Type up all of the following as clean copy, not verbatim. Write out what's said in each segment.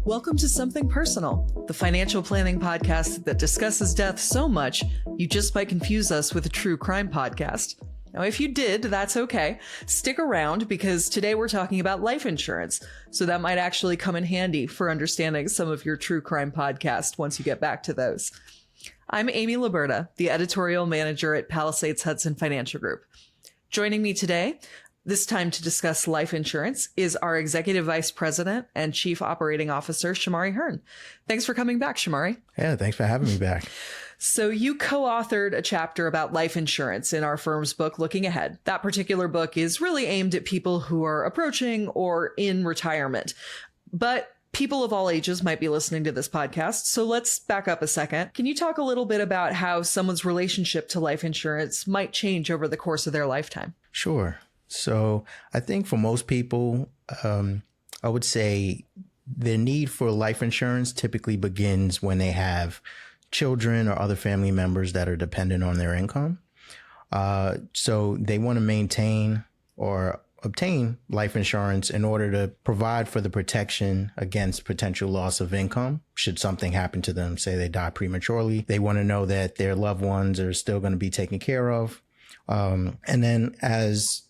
Welcome to Something Personal, the financial planning podcast that discusses death so much you just might confuse us with a true crime podcast. Now, if you did, that's okay. Stick around because today we're talking about life insurance, so that might actually come in handy for understanding some of your true crime podcast once you get back to those. I'm Amy Laburda, the editorial manager at Palisades Hudson Financial Group. Joining me today, this time to discuss life insurance, is our Executive Vice President and Chief Operating Officer, Shomari Hearn. Thanks for coming back, Shomari. Yeah, thanks for having me back. So you co-authored a chapter about life insurance in our firm's book, Looking Ahead. That particular book is really aimed at people who are approaching or in retirement. But people of all ages might be listening to this podcast, so let's back up a second. Can you talk a little bit about how someone's relationship to life insurance might change over the course of their lifetime? Sure. So I think for most people, I would say the need for life insurance typically begins when they have children or other family members that are dependent on their income. So they want to maintain or obtain life insurance in order to provide for the protection against potential loss of income. Should something happen to them, say they die prematurely, they want to know that their loved ones are still going to be taken care of. And then as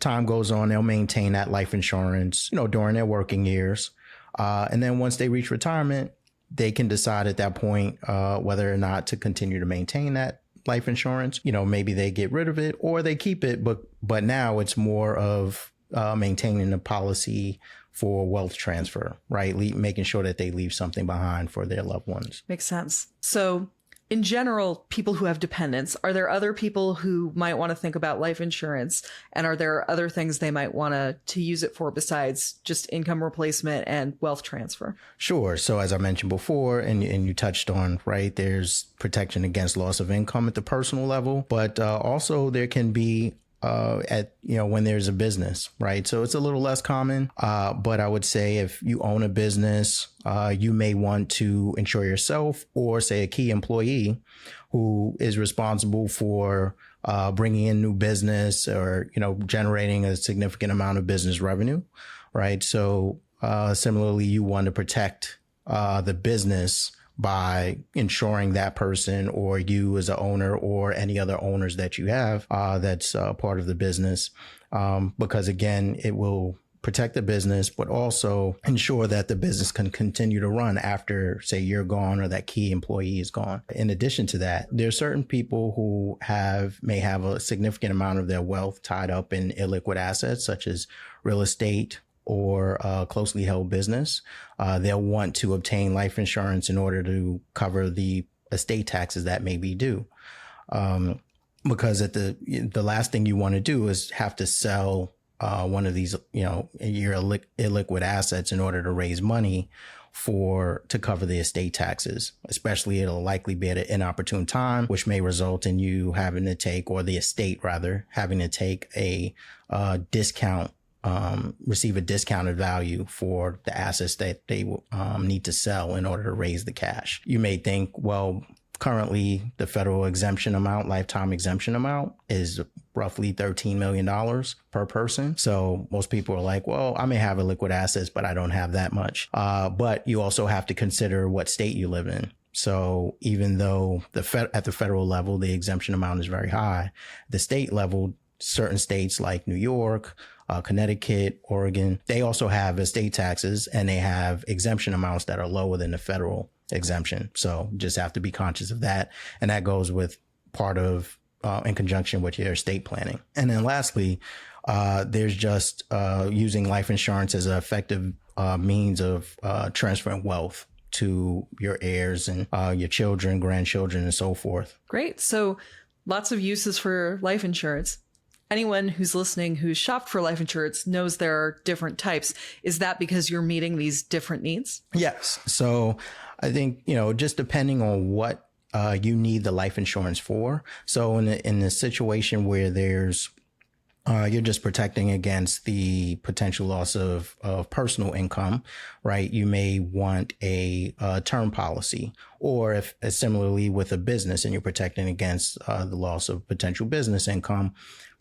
time goes on, they'll maintain that life insurance, during their working years. And then once they reach retirement, they can decide at that point whether or not to continue to maintain that life insurance. Maybe they get rid of it or they keep it, but now it's more of maintaining the policy for wealth transfer, right? Making sure that they leave something behind for their loved ones. Makes sense. So in general, people who have dependents, are there other people who might want to think about life insurance? And are there other things they might want to use it for besides just income replacement and wealth transfer? Sure. So as I mentioned before, and you touched on, right, there's protection against loss of income at the personal level, but also there can be when there's a business, right? So it's a little less common, but I would say if you own a business, you may want to insure yourself or say a key employee who is responsible for bringing in new business or, generating a significant amount of business revenue, right? So similarly, you want to protect the business by insuring that person or you as an owner or any other owners that you have that's part of the business. Because again, it will protect the business, but also ensure that the business can continue to run after, say, you're gone or that key employee is gone. In addition to that, there are certain people who may have a significant amount of their wealth tied up in illiquid assets, such as real estate or closely held business. They'll want to obtain life insurance in order to cover the estate taxes that may be due. Because at the last thing you want to do is have to sell one of these, your illiquid assets in order to raise money to cover the estate taxes. Especially, it'll likely be at an inopportune time, which may result in you having to take, or the estate rather, having to take a discount. Receive a discounted value for the assets that they need to sell in order to raise the cash. You may think, well, currently the federal exemption amount, lifetime exemption amount, is roughly $13 million per person. So most people are like, well, I may have a liquid assets, but I don't have that much. But you also have to consider what state you live in. So even though at the federal level, the exemption amount is very high, the state level, certain states like New York, Connecticut, Oregon, they also have estate taxes and they have exemption amounts that are lower than the federal exemption. So just have to be conscious of that. And that goes with part of in conjunction with your estate planning. And then lastly, there's just using life insurance as an effective means of transferring wealth to your heirs and your children, grandchildren, and so forth. Great. So lots of uses for life insurance. Anyone who's listening who's shopped for life insurance knows there are different types. Is that because you're meeting these different needs? Yes. So I think, just depending on what you need the life insurance for. So in the situation where there's you're just protecting against the potential loss of personal income, right? You may want a term policy, or if similarly with a business and you're protecting against the loss of potential business income,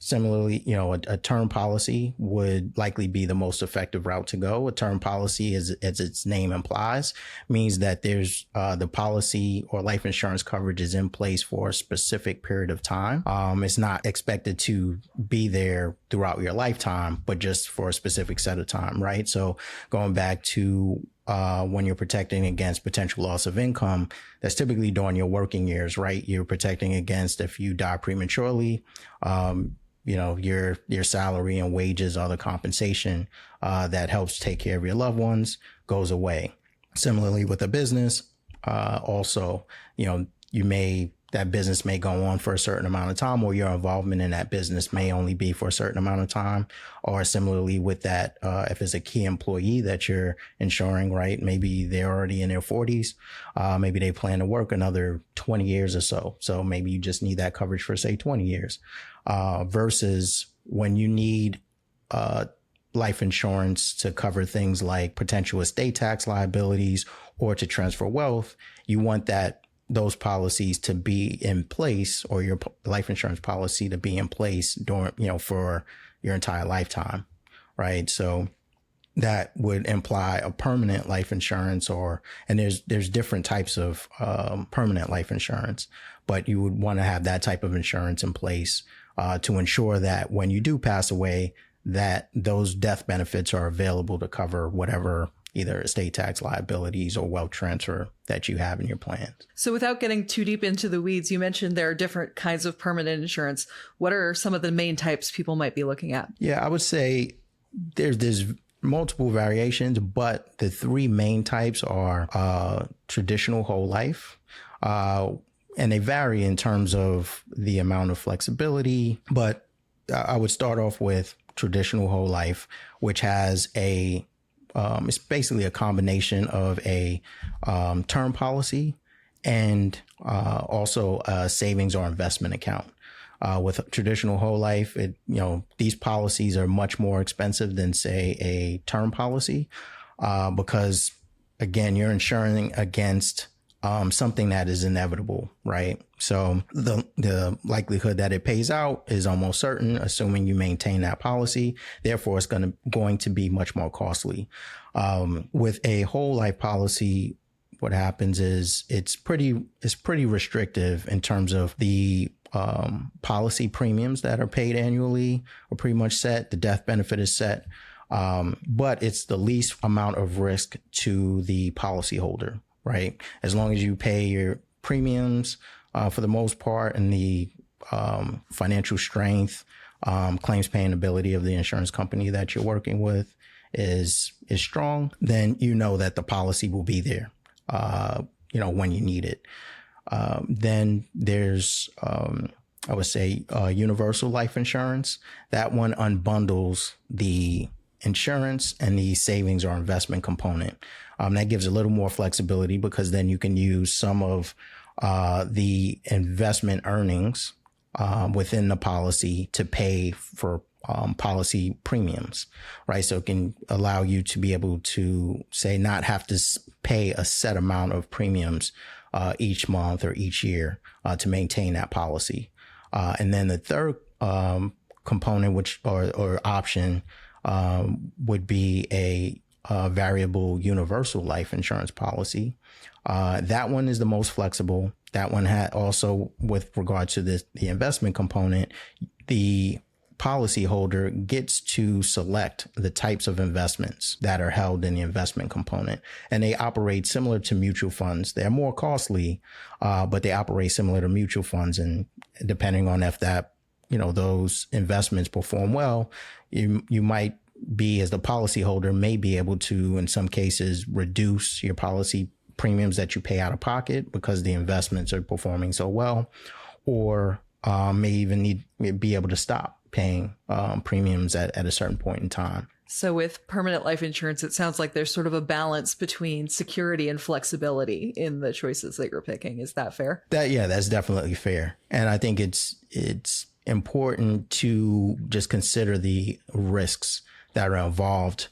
Similarly, a term policy would likely be the most effective route to go. A term policy, as its name implies, means that there's the policy or life insurance coverage is in place for a specific period of time. It's not expected to be there throughout your lifetime, but just for a specific set of time, right? So going back to when you're protecting against potential loss of income, that's typically during your working years, right? You're protecting against if you die prematurely, your salary and wages, other compensation that helps take care of your loved ones goes away. Similarly with a business, also, that business may go on for a certain amount of time, or your involvement in that business may only be for a certain amount of time. Or similarly with that, if it's a key employee that you're insuring, right? Maybe they're already in their 40s. Maybe they plan to work another 20 years or so. So maybe you just need that coverage for, say, 20 years. Versus when you need life insurance to cover things like potential estate tax liabilities or to transfer wealth, you want those policies to be in place, or your life insurance policy to be in place during, for your entire lifetime, right? So that would imply a permanent life insurance, and there's different types of permanent life insurance, but you would want to have that type of insurance in place to ensure that when you do pass away, that those death benefits are available to cover whatever either estate tax liabilities or wealth transfer that you have in your plans. So without getting too deep into the weeds, you mentioned there are different kinds of permanent insurance. What are some of the main types people might be looking at? Yeah, I would say there's multiple variations, but the three main types are traditional whole life, and they vary in terms of the amount of flexibility. But I would start off with traditional whole life, which has it's basically a combination of a term policy and also a savings or investment account. With traditional whole life, these policies are much more expensive than, say, a term policy because, again, you're insuring against something that is inevitable, right? So the likelihood that it pays out is almost certain, assuming you maintain that policy. Therefore, it's going to be much more costly. With a whole life policy, what happens is it's pretty restrictive in terms of the policy premiums that are paid annually are pretty much set. The death benefit is set. But it's the least amount of risk to the policyholder, right? As long as you pay your premiums, for the most part, and the financial strength, claims paying ability of the insurance company that you're working with is strong, then that the policy will be there, when you need it. Then there's, I would say, universal life insurance. That one unbundles the insurance and the savings or investment component. That gives a little more flexibility because then you can use some of the investment earnings within the policy to pay for policy premiums, right? So it can allow you to be able to, say, not have to pay a set amount of premiums each month or each year to maintain that policy. And then the third component, or option, would be a variable universal life insurance policy. That one is the most flexible. That one had also, with regard to the investment component, the policyholder gets to select the types of investments that are held in the investment component, and they operate similar to mutual funds. They're more costly, but they operate similar to mutual funds. And depending on if those investments perform well, you might be, as the policyholder, may be able to, in some cases, reduce your policy premiums that you pay out of pocket because the investments are performing so well, or may even be able to stop paying premiums at a certain point in time. So with permanent life insurance, it sounds like there's sort of a balance between security and flexibility in the choices that you're picking. Is that fair? That's definitely fair. And I think it's important to just consider the risks that are involved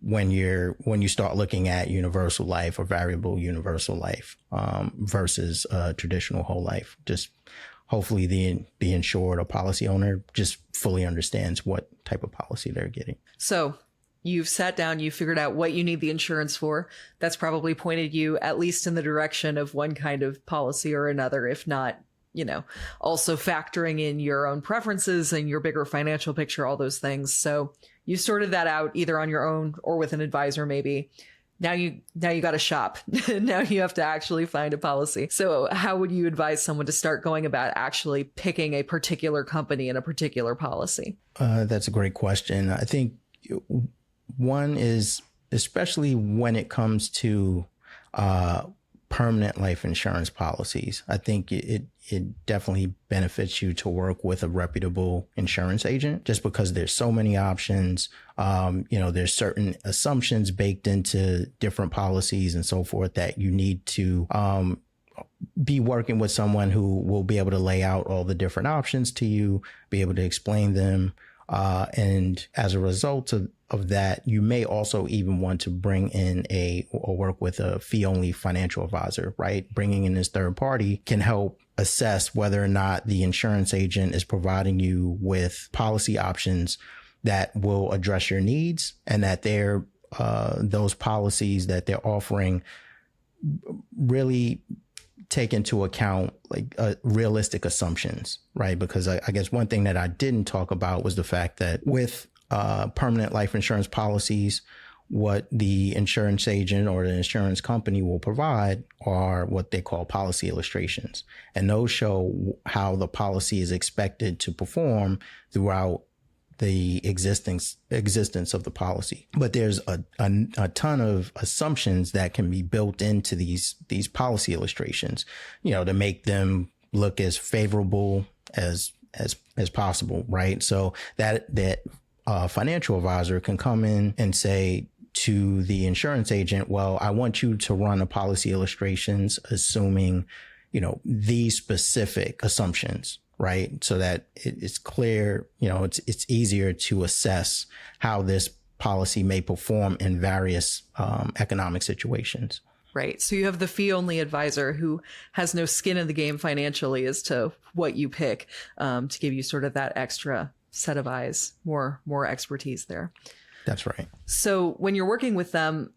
when you start looking at universal life or variable universal life versus traditional whole life. Just hopefully the insured or policy owner just fully understands what type of policy they're getting. So you've sat down, you figured out what you need the insurance for. That's probably pointed you at least in the direction of one kind of policy or another, if not, also factoring in your own preferences and your bigger financial picture, all those things. So you sorted that out either on your own or with an advisor, maybe. Now you got to shop. Now you have to actually find a policy. So how would you advise someone to start going about actually picking a particular company and a particular policy? That's a great question. I think one is, especially when it comes to permanent life insurance policies, I think it definitely benefits you to work with a reputable insurance agent, just because there's so many options. There's certain assumptions baked into different policies and so forth that you need to be working with someone who will be able to lay out all the different options to you, be able to explain them. And as a result of that, you may also even want to bring in or work with a fee-only financial advisor, right? Bringing in this third party can help assess whether or not the insurance agent is providing you with policy options that will address your needs, and that those policies that they're offering really take into account realistic assumptions, right? Because I guess one thing that I didn't talk about was the fact that with permanent life insurance policies, what the insurance agent or the insurance company will provide are what they call policy illustrations. And those show how the policy is expected to perform throughout the existence of the policy. But there's a ton of assumptions that can be built into these policy illustrations, to make them look as favorable as possible, right? So that financial advisor can come in and say to the insurance agent, well, I want you to run a policy illustrations assuming, these specific assumptions, right? So that it's clear, it's easier to assess how this policy may perform in various economic situations. Right. So you have the fee-only advisor who has no skin in the game financially as to what you pick, to give you sort of that extra set of eyes, more expertise there. That's right. So when you're working with them,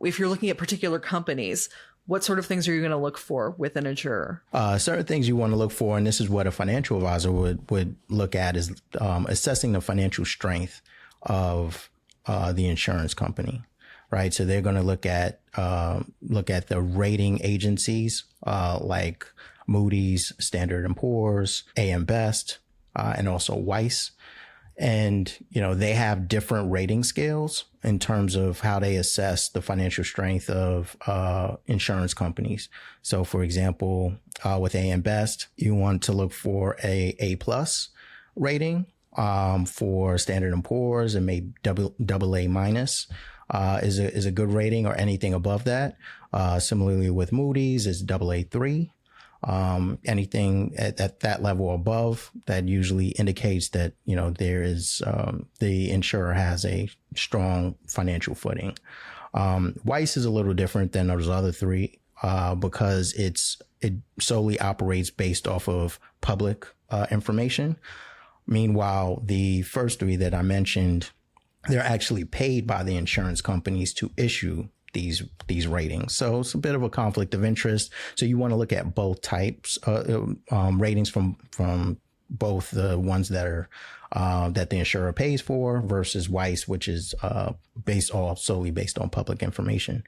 if you're looking at particular companies, what sort of things are you going to look for with an insurer? Certain things you want to look for, and this is what a financial advisor would look at, is assessing the financial strength of the insurance company, right? So they're going to look at the rating agencies like Moody's, Standard & Poor's, AM Best, and also Weiss. And, they have different rating scales in terms of how they assess the financial strength of insurance companies. So, for example, with AM Best, you want to look for A+ rating. For Standard & Poor's, and maybe AA- is a good rating, or anything above that. Similarly with Moody's, is AA3. Anything at that level above, that usually indicates that, there is, the insurer has a strong financial footing. Weiss is a little different than those other three, because it solely operates based off of public, information. Meanwhile, the first three that I mentioned, they're actually paid by the insurance companies to issue these ratings. So it's a bit of a conflict of interest. So you want to look at both types, ratings from both the ones that are that the insurer pays for, versus Weiss, which is solely based on public information.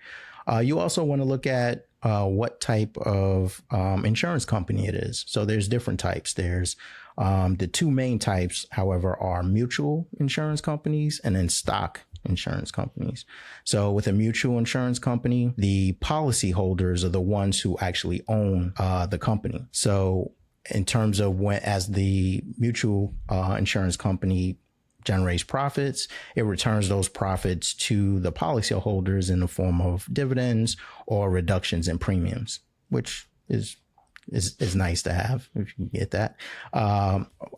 You also want to look at what type of insurance company it is. So there's different types. There's the two main types, however, are mutual insurance companies and then stock insurance companies. So with a mutual insurance company, the policyholders are the ones who actually own the company. So in terms of as the mutual insurance company generates profits, it returns those profits to the policyholders in the form of dividends or reductions in premiums, which is nice to have if you can get that.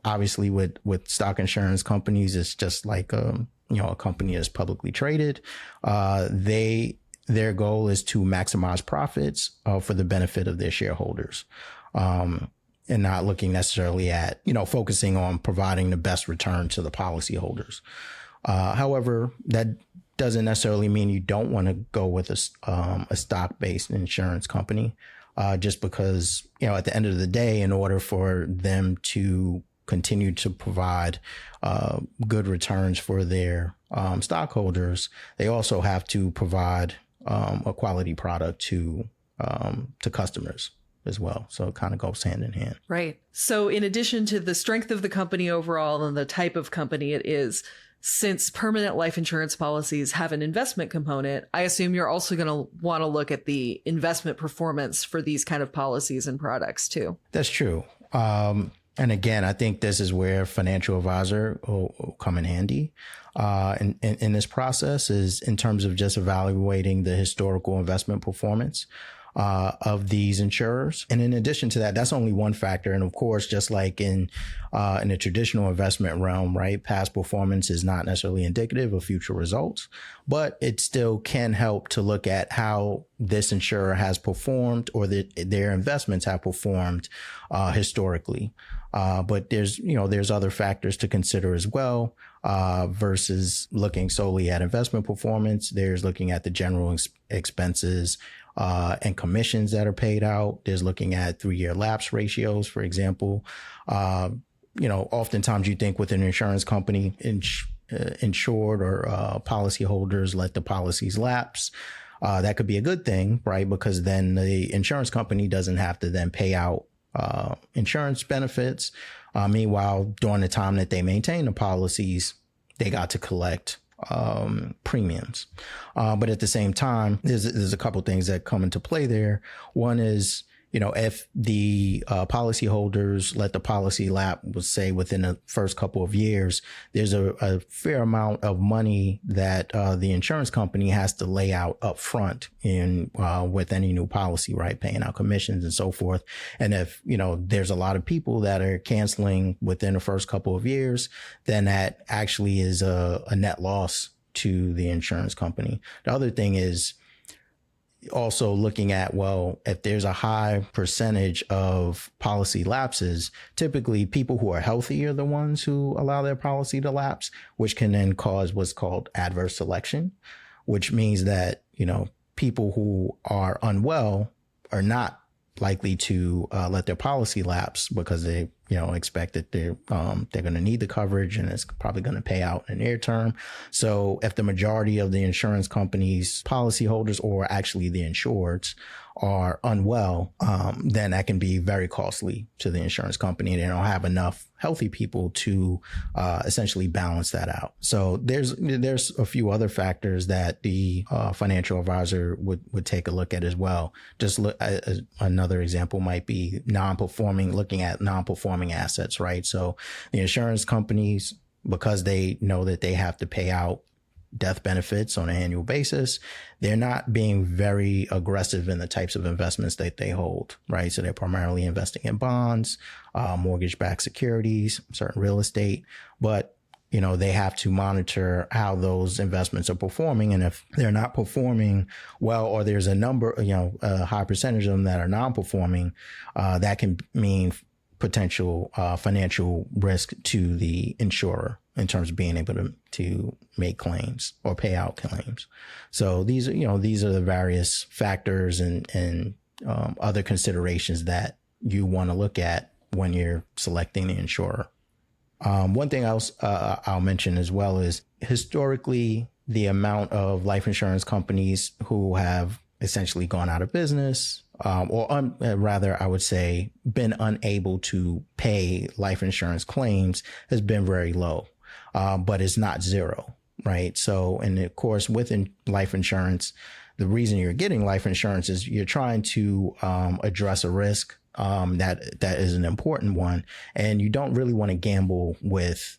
Obviously, with stock insurance companies, it's just like a company that's publicly traded. Their goal is to maximize profits for the benefit of their shareholders. and not looking necessarily at, focusing on providing the best return to the policyholders. However, that doesn't necessarily mean you don't want to go with a stock-based insurance company, just because, at the end of the day, in order for them to continue to provide good returns for their stockholders, they also have to provide a quality product to customers as well. So it kind of goes hand in hand. Right. So in addition to the strength of the company overall and the type of company it is, since permanent life insurance policies have an investment component, I assume you're also going to want to look at the investment performance for these kind of policies and products too. That's true. And again, I think this is where financial advisor will come in handy in this process, is in terms of just evaluating the historical investment performance of these insurers. And in addition to that, that's only one factor. And of course, just like in the traditional investment realm, right, past performance is not necessarily indicative of future results, but it still can help to look at how this insurer has performed, or their investments have performed historically. But there's other factors to consider as well, versus looking solely at investment performance. There's looking at the general expenses and commissions that are paid out. There's looking at 3-year lapse ratios, for example. Oftentimes you think with an insurance company, insured or policyholders let the policies lapse. That could be a good thing, right? Because then the insurance company doesn't have to then pay out insurance benefits. Meanwhile, during the time that they maintain the policies, they got to collect premiums. But at the same time, there's a couple things that come into play there. One is, if the policyholders let the policy lapse, say within the first couple of years, there's a fair amount of money that the insurance company has to lay out up front with any new policy, right? Paying out commissions and so forth. And if, there's a lot of people that are canceling within the first couple of years, then that actually is a net loss to the insurance company. The other thing is also looking at, well, if there's a high percentage of policy lapses, typically people who are healthy are the ones who allow their policy to lapse, which can then cause what's called adverse selection, which means that, people who are unwell are not likely to let their policy lapse because they, expect that they're going to need the coverage and it's probably going to pay out in the near term. So if the majority of the insurance company's policyholders, or actually the insureds, are unwell, then that can be very costly to the insurance company. They don't have enough healthy people to essentially balance that out. So there's a few other factors that the financial advisor would take a look at as well. Just another example might be looking at non-performing assets, right? So the insurance companies, because they know that they have to pay out death benefits on an annual basis, they're not being very aggressive in the types of investments that they hold, right? So they're primarily investing in bonds, mortgage-backed securities, certain real estate, but they have to monitor how those investments are performing. And if they're not performing well, or there's a high percentage of them that are non-performing, that can mean potential financial risk to the insurer in terms of being able to make claims or pay out claims. So these are the various factors and other considerations that you want to look at when you're selecting the insurer. One thing else I'll mention as well is, historically, the amount of life insurance companies who have essentially gone out of business, rather, I would say, been unable to pay life insurance claims, has been very low, but it's not zero, right? So, and of course, within life insurance, the reason you're getting life insurance is you're trying to address a risk that is an important one, and you don't really want to gamble with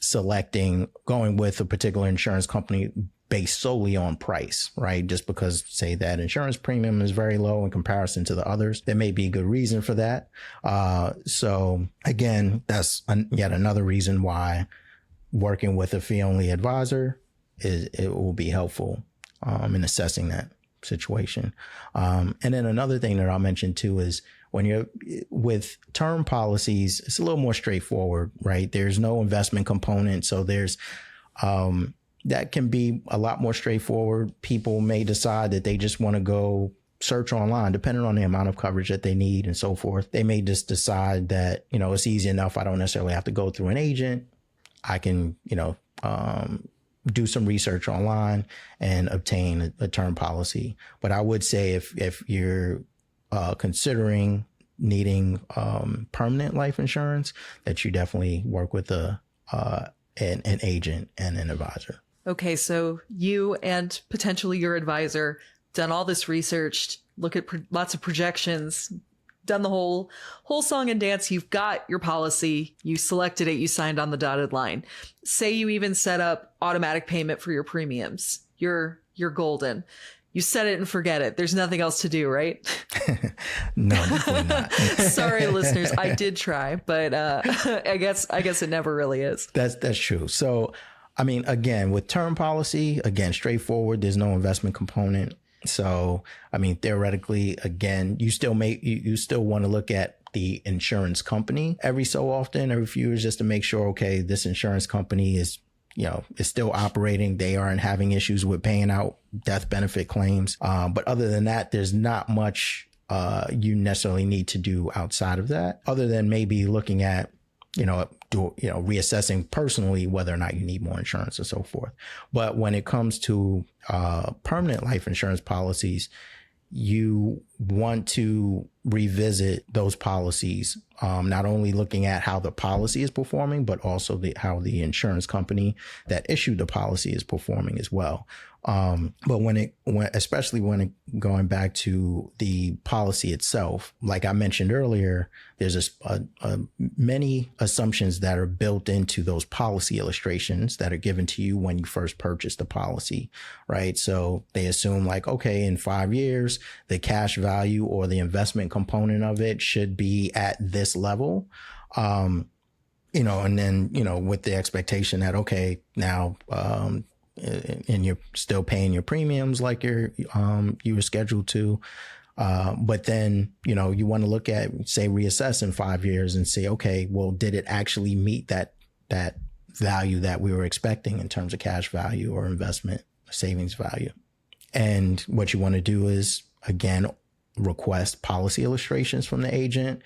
going with a particular insurance company based solely on price, right? Just because, say, that insurance premium is very low in comparison to the others, there may be a good reason for that. So again, that's yet another reason why working with a fee-only advisor it will be helpful in assessing that situation. And then another thing that I'll mention too is, when you're with term policies, it's a little more straightforward, right? There's no investment component. So there's, that can be a lot more straightforward. People may decide that they just want to go search online, depending on the amount of coverage that they need and so forth. They may just decide that, it's easy enough. I don't necessarily have to go through an agent. I can, do some research online and obtain a term policy. But I would say if you're considering needing permanent life insurance, that you definitely work with an agent and an advisor. Okay, so you and potentially your advisor done all this research, look at lots of projections, done the whole song and dance. You've got your policy, you selected it, you signed on the dotted line. Say you even set up automatic payment for your premiums. You're golden. You set it and forget it. There's nothing else to do, right? No, definitely not. Sorry, listeners. I did try, but I guess it never really is. That's true. So, I mean, again, with term policy, straightforward. There's no investment component. So, I mean, theoretically, again, you still want to look at the insurance company every so often, every few years, just to make sure, okay, this insurance company is still operating. They aren't having issues with paying out death benefit claims. But other than that, there's not much you necessarily need to do outside of that, other than maybe looking at, reassessing personally whether or not you need more insurance and so forth. But when it comes to permanent life insurance policies, you want to revisit those policies, not only looking at how the policy is performing, but also how the insurance company that issued the policy is performing as well. But especially when going back to the policy itself, like I mentioned earlier, there's many assumptions that are built into those policy illustrations that are given to you when you first purchase the policy, right? So they assume like, okay, in 5 years, the cash value or the investment component of it should be at this level. And then, with the expectation that, okay, now, and you're still paying your premiums like you were scheduled to. But then, you want to look at, say, reassess in 5 years and say, okay, well, did it actually meet that value that we were expecting in terms of cash value or investment savings value? And what you want to do is, again, request policy illustrations from the agent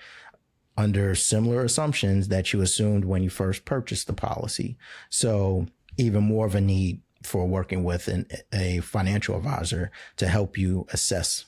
under similar assumptions that you assumed when you first purchased the policy. So even more of a need for working with a financial advisor to help you assess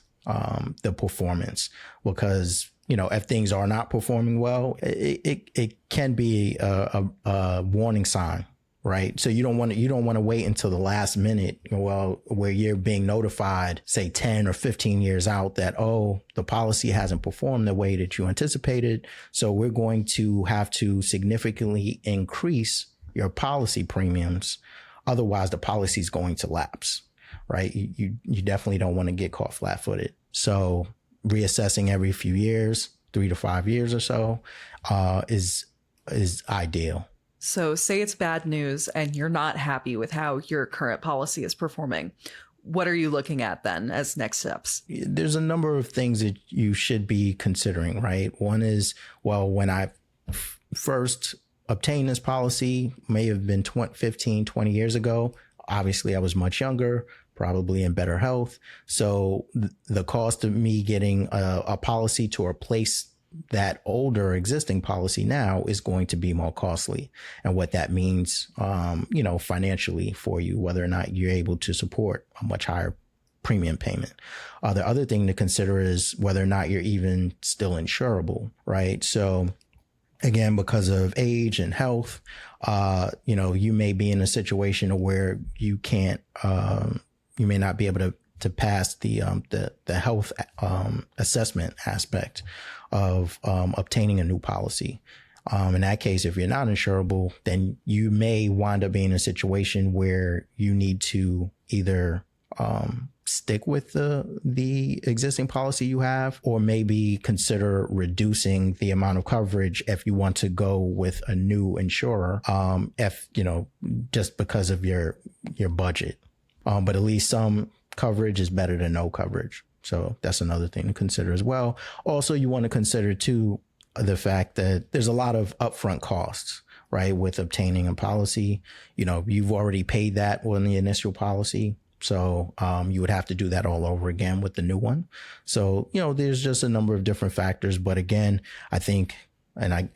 the performance, because if things are not performing well, it can be a warning sign, right? So you don't want to wait until the last minute, where you're being notified, say 10 or 15 years out, that, oh, the policy hasn't performed the way that you anticipated, so we're going to have to significantly increase your policy premiums. Otherwise, the policy is going to lapse, right? You definitely don't want to get caught flat-footed. So reassessing every few years, 3 to 5 years or so, is ideal. So say it's bad news and you're not happy with how your current policy is performing. What are you looking at then as next steps? There's a number of things that you should be considering, right? One is, well, when I first obtained this policy, may have been 15, 20 years ago. Obviously, I was much younger, probably in better health. So the cost of me getting a policy to replace that older existing policy now is going to be more costly. And what that means, financially for you, whether or not you're able to support a much higher premium payment. The other thing to consider is whether or not you're even still insurable, right? So again, because of age and health, you may be in a situation where you can't, you may not be able to pass the health assessment aspect of obtaining a new policy. In that case, if you're not insurable, then you may wind up being in a situation where you need to either stick with the existing policy you have, or maybe consider reducing the amount of coverage if you want to go with a new insurer, just because of your budget. But at least some coverage is better than no coverage. So that's another thing to consider as well. Also, you want to consider too the fact that there's a lot of upfront costs, right, with obtaining a policy. You've already paid that on the initial policy. So you would have to do that all over again with the new one. So, there's just a number of different factors. But again, I think, and I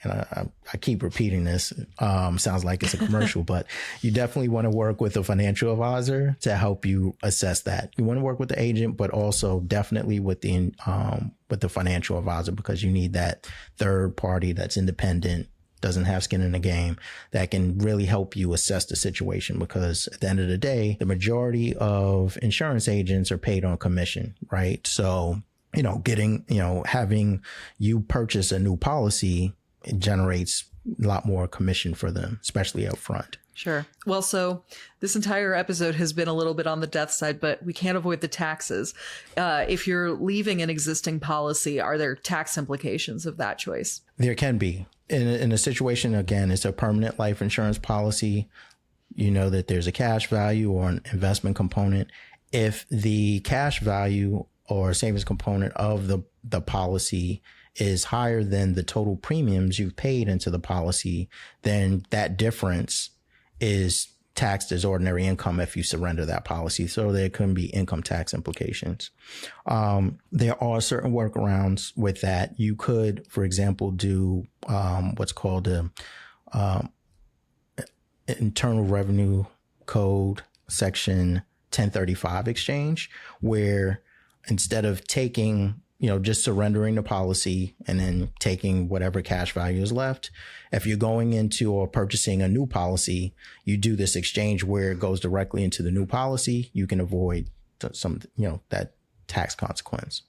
keep repeating this, sounds like it's a commercial, but you definitely want to work with a financial advisor to help you assess that. You want to work with the agent, but also definitely with the financial advisor, because you need that third party that's independent, doesn't have skin in the game, that can really help you assess the situation. Because at the end of the day, the majority of insurance agents are paid on commission, right? So, having you purchase a new policy, it generates a lot more commission for them, especially up front. Sure. Well, so this entire episode has been a little bit on the death side, but we can't avoid the taxes. If you're leaving an existing policy, are there tax implications of that choice? There can be. In a situation, again, it's a permanent life insurance policy. That there's a cash value or an investment component. If the cash value or savings component of the policy is higher than the total premiums you've paid into the policy, then that difference is taxed as ordinary income if you surrender that policy. So there can be income tax implications. There are certain workarounds with that. You could, for example, do what's called a Internal Revenue Code Section 1035 exchange, where instead of taking, just surrendering the policy and then taking whatever cash value is left, if you're going into or purchasing a new policy, you do this exchange where it goes directly into the new policy. You can avoid some, that tax consequence.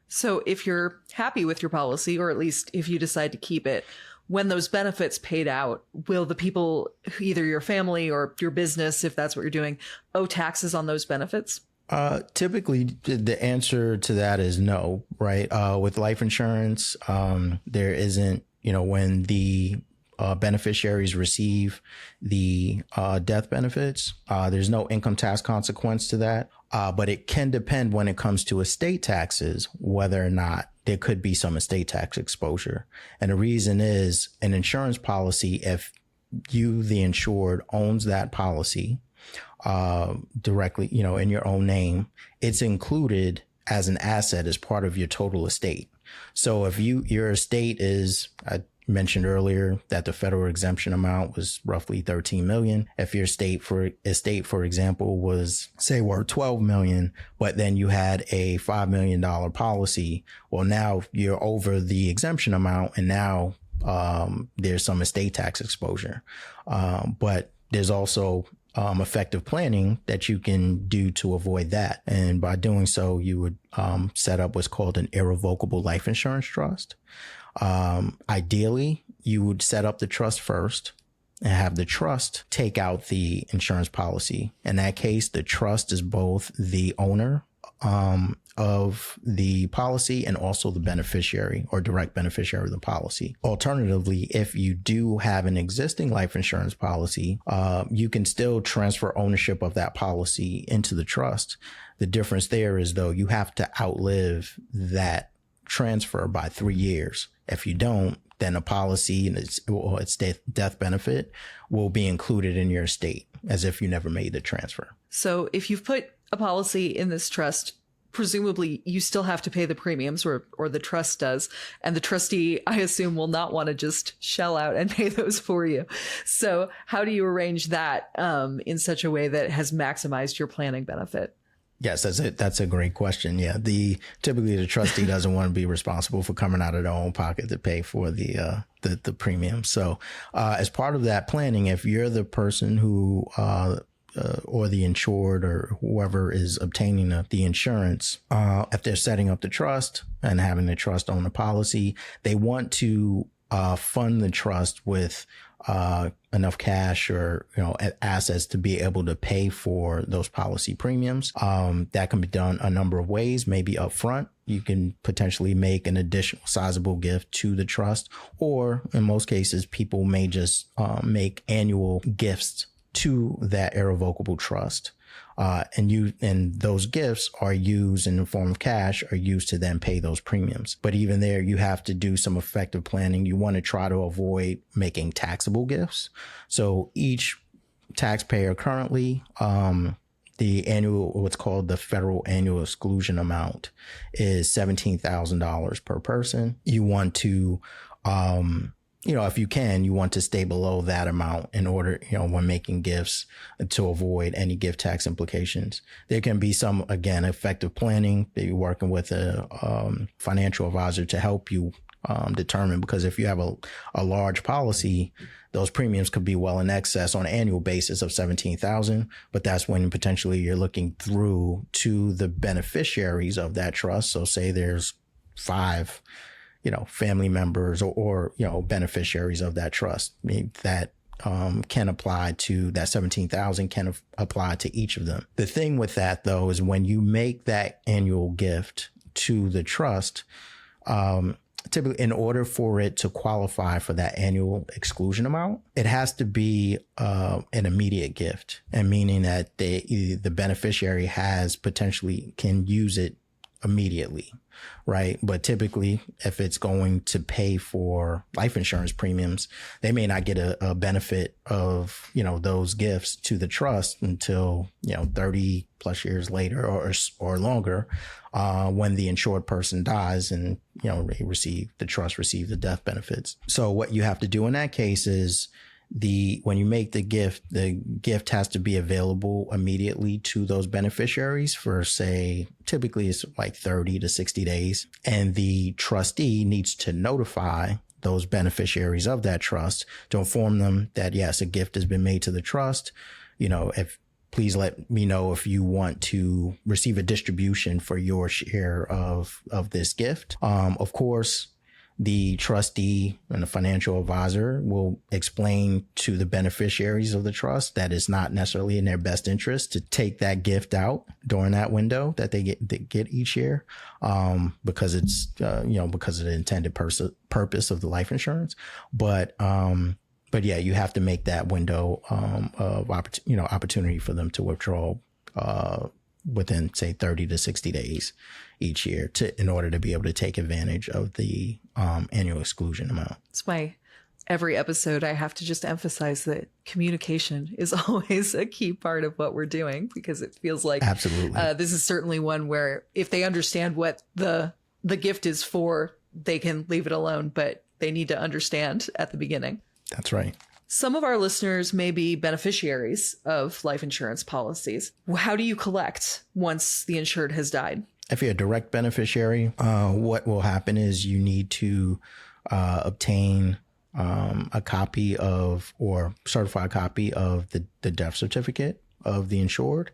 So if you're happy with your policy, or at least if you decide to keep it, when those benefits paid out, will the people, either your family or your business, if that's what you're doing, owe taxes on those benefits? Typically, the answer to that is no, right? With life insurance, there isn't, when the beneficiaries receive the death benefits, there's no income tax consequence to that. But it can depend when it comes to estate taxes, whether or not there could be some estate tax exposure. And the reason is an insurance policy, if you, the insured, owns that policy, directly, in your own name, it's included as an asset as part of your total estate. So if your estate is, I mentioned earlier that the federal exemption amount was roughly 13 million. If your estate, for example, was say worth 12 million, but then you had a $5 million policy, well, now you're over the exemption amount, and now there's some estate tax exposure. But there's also effective planning that you can do to avoid that. And by doing so, you would set up what's called an irrevocable life insurance trust. Ideally, you would set up the trust first and have the trust take out the insurance policy. In that case, the trust is both the owner of the policy and also the beneficiary or direct beneficiary of the policy. Alternatively, if you do have an existing life insurance policy, you can still transfer ownership of that policy into the trust. The difference there is, though, you have to outlive that transfer by 3 years. If you don't, then a policy and its death benefit will be included in your estate as if you never made the transfer. So if you've put a policy in this trust, presumably you still have to pay the premiums, or the trust does. And the trustee, I assume, will not want to just shell out and pay those for you. So how do you arrange that in such a way that has maximized your planning benefit? Yes, that's a great question. Yeah, typically the trustee doesn't want to be responsible for coming out of their own pocket to pay for the premium. So as part of that planning, if you're the person who or the insured or whoever is obtaining the insurance, if they're setting up the trust and having the trust own the policy, they want to fund the trust with enough cash or assets to be able to pay for those policy premiums. That can be done a number of ways. Maybe upfront, you can potentially make an additional sizable gift to the trust, or in most cases, people may just make annual gifts to that irrevocable trust. And those gifts are used in the form of cash, are used to then pay those premiums. But even there, you have to do some effective planning. You want to try to avoid making taxable gifts. So each taxpayer currently, the annual, what's called the federal annual exclusion amount is $17,000 per person. You want to, if you can, you want to stay below that amount in order, when making gifts to avoid any gift tax implications. There can be some, again, effective planning that you're working with a financial advisor to help you determine, because if you have a large policy, those premiums could be well in excess on an annual basis of $17,000, but that's when potentially you're looking through to the beneficiaries of that trust. So say there's 5, family members or beneficiaries of that trust that can apply to that 17,000 can apply to each of them. The thing with that though is when you make that annual gift to the trust, typically, in order for it to qualify for that annual exclusion amount, it has to be an immediate gift, and meaning that the beneficiary can use it immediately, right? But typically, if it's going to pay for life insurance premiums, they may not get a benefit of, those gifts to the trust until, 30 plus years later or longer, when the insured person dies and, the trust receive the death benefits. So what you have to do in that case is when you make the gift has to be available immediately to those beneficiaries for, say, typically it's like 30 to 60 days. And the trustee needs to notify those beneficiaries of that trust to inform them that, yes, a gift has been made to the trust. Please let me know if you want to receive a distribution for your share of this gift. Of course, the trustee and the financial advisor will explain to the beneficiaries of the trust that it's not necessarily in their best interest to take that gift out during that window that they get each year, because it's because of the intended purpose of the life insurance. But yeah, you have to make that window of opportunity for them to withdraw within, say, 30 to 60 days each year in order to be able to take advantage of the annual exclusion amount. That's why every episode I have to just emphasize that communication is always a key part of what we're doing, because it feels like absolutely this is certainly one where if they understand what the gift is for, they can leave it alone, but they need to understand at the beginning. That's right. Some of our listeners may be beneficiaries of life insurance policies. How do you collect once the insured has died? If you're a direct beneficiary, what will happen is you need to obtain a copy of or certified copy of the death certificate of the insured,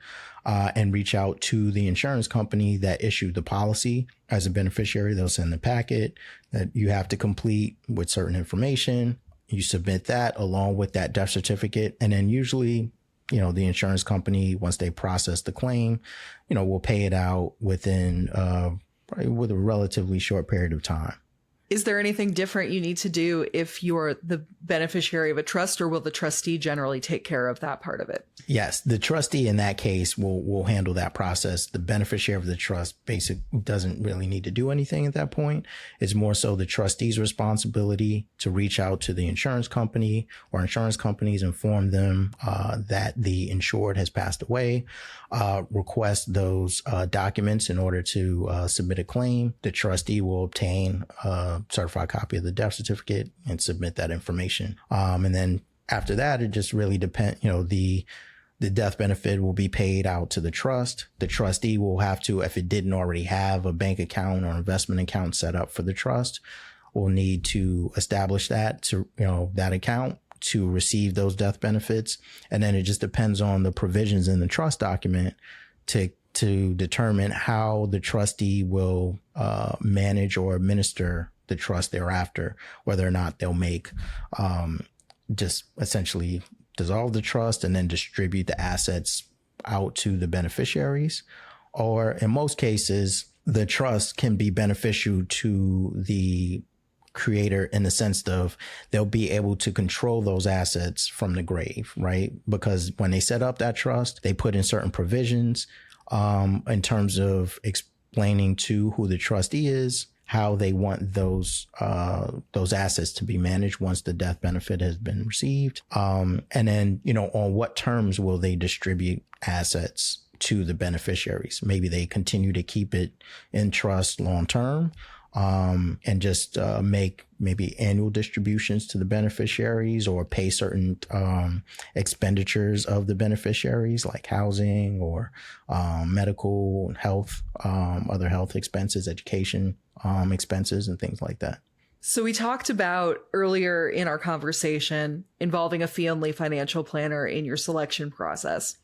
and reach out to the insurance company that issued the policy. As a beneficiary, they'll send the packet that you have to complete with certain information. You submit that along with that death certificate. And then usually, the insurance company, once they process the claim, will pay it out within probably with a relatively short period of time. Is there anything different you need to do if you're the beneficiary of a trust, or will the trustee generally take care of that part of it? Yes, the trustee in that case will handle that process. The beneficiary of the trust doesn't really need to do anything at that point. It's more so the trustee's responsibility to reach out to the insurance company or insurance companies, inform them that the insured has passed away, request those documents in order to submit a claim. The trustee will obtain a certified copy of the death certificate and submit that information. And then after that, it just really depends, the death benefit will be paid out to the trust. The trustee will have to, if it didn't already have a bank account or investment account set up for the trust, will need to establish that that account to receive those death benefits. And then it just depends on the provisions in the trust document to determine how the trustee will manage or administer the trust thereafter, whether or not they'll make just essentially dissolve the trust and then distribute the assets out to the beneficiaries. Or in most cases, the trust can be beneficial to the creator in the sense of they'll be able to control those assets from the grave, right? Because when they set up that trust, they put in certain provisions in terms of explaining to who the trustee is, how they want those assets to be managed once the death benefit has been received. And then, on what terms will they distribute assets to the beneficiaries? Maybe they continue to keep it in trust long term, and just make maybe annual distributions to the beneficiaries, or pay certain expenditures of the beneficiaries, like housing or medical and health, other health expenses, education expenses, and things like that. So we talked about earlier in our conversation involving a fee-only financial planner in your selection process.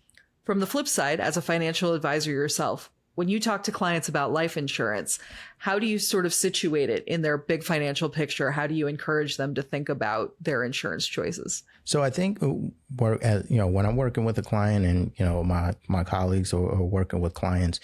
From the flip side, as a financial advisor yourself, when you talk to clients about life insurance, how do you sort of situate it in their big financial picture? How do you encourage them to think about their insurance choices? So I think, when I'm working with a client, and, my colleagues are working with clients,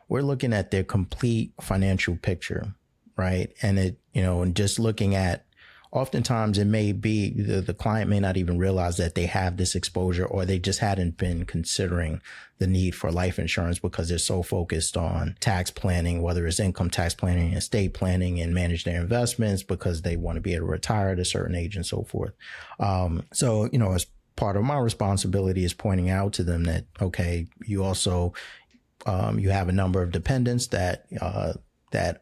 we're looking at their complete financial picture, right? And and just looking at, oftentimes it may be the client may not even realize that they have this exposure, or they just hadn't been considering the need for life insurance because they're so focused on tax planning, whether it's income tax planning, estate planning, and manage their investments because they want to be able to retire at a certain age and so forth. So, as part of my responsibility is pointing out to them that, okay, you also, you have a number of dependents that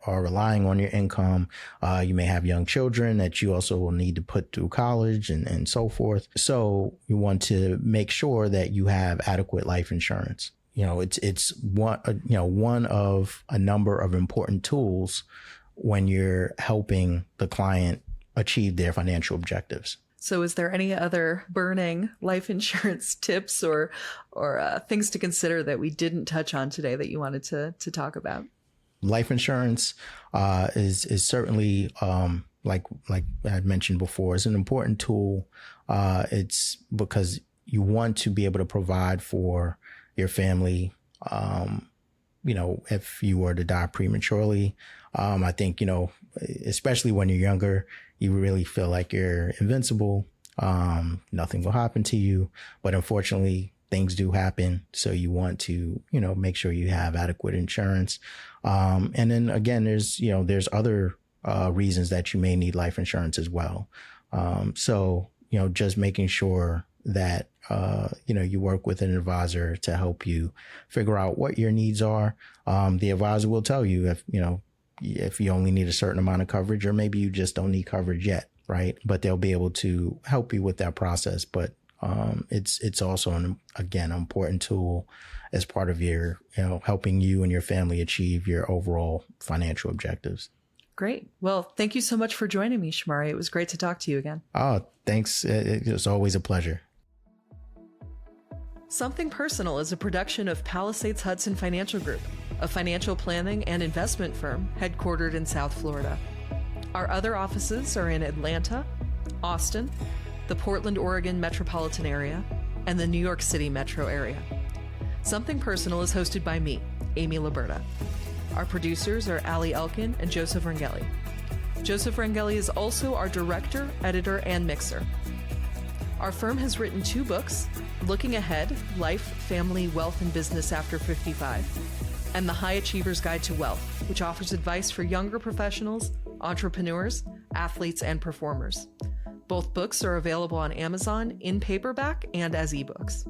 are relying on your income. You may have young children that you also will need to put through college and so forth. So you want to make sure that you have adequate life insurance. It's one of a number of important tools when you're helping the client achieve their financial objectives. So is there any other burning life insurance tips or things to consider that we didn't touch on today that you wanted to talk about? Life insurance is certainly, like I mentioned before, is an important tool. It's because you want to be able to provide for your family. If you were to die prematurely, I think, especially when you're younger, you really feel like you're invincible. Nothing will happen to you. But unfortunately, things do happen. So you want to, make sure you have adequate insurance. And then again, there's other reasons that you may need life insurance as well. So, just making sure that, you work with an advisor to help you figure out what your needs are. The advisor will tell you if you only need a certain amount of coverage, or maybe you just don't need coverage yet, right? But they'll be able to help you with that process. But it's also an important tool as part of your, helping you and your family achieve your overall financial objectives. Great. Well, thank you so much for joining me, Shomari. It was great to talk to you again. Oh, thanks. It was always a pleasure. Something Personal is a production of Palisades Hudson Financial Group, a financial planning and investment firm headquartered in South Florida. Our other offices are in Atlanta, Austin, the Portland, Oregon metropolitan area, and the New York City metro area. Something Personal is hosted by me, Amy Laburda. Our producers are Ali Elkin and Joseph Rangeli. Joseph Rangeli is also our director, editor, and mixer. Our firm has written 2 books, Looking Ahead, Life, Family, Wealth, and Business After 55, and The High Achiever's Guide to Wealth, which offers advice for younger professionals, entrepreneurs, athletes, and performers. Both books are available on Amazon in paperback and as ebooks.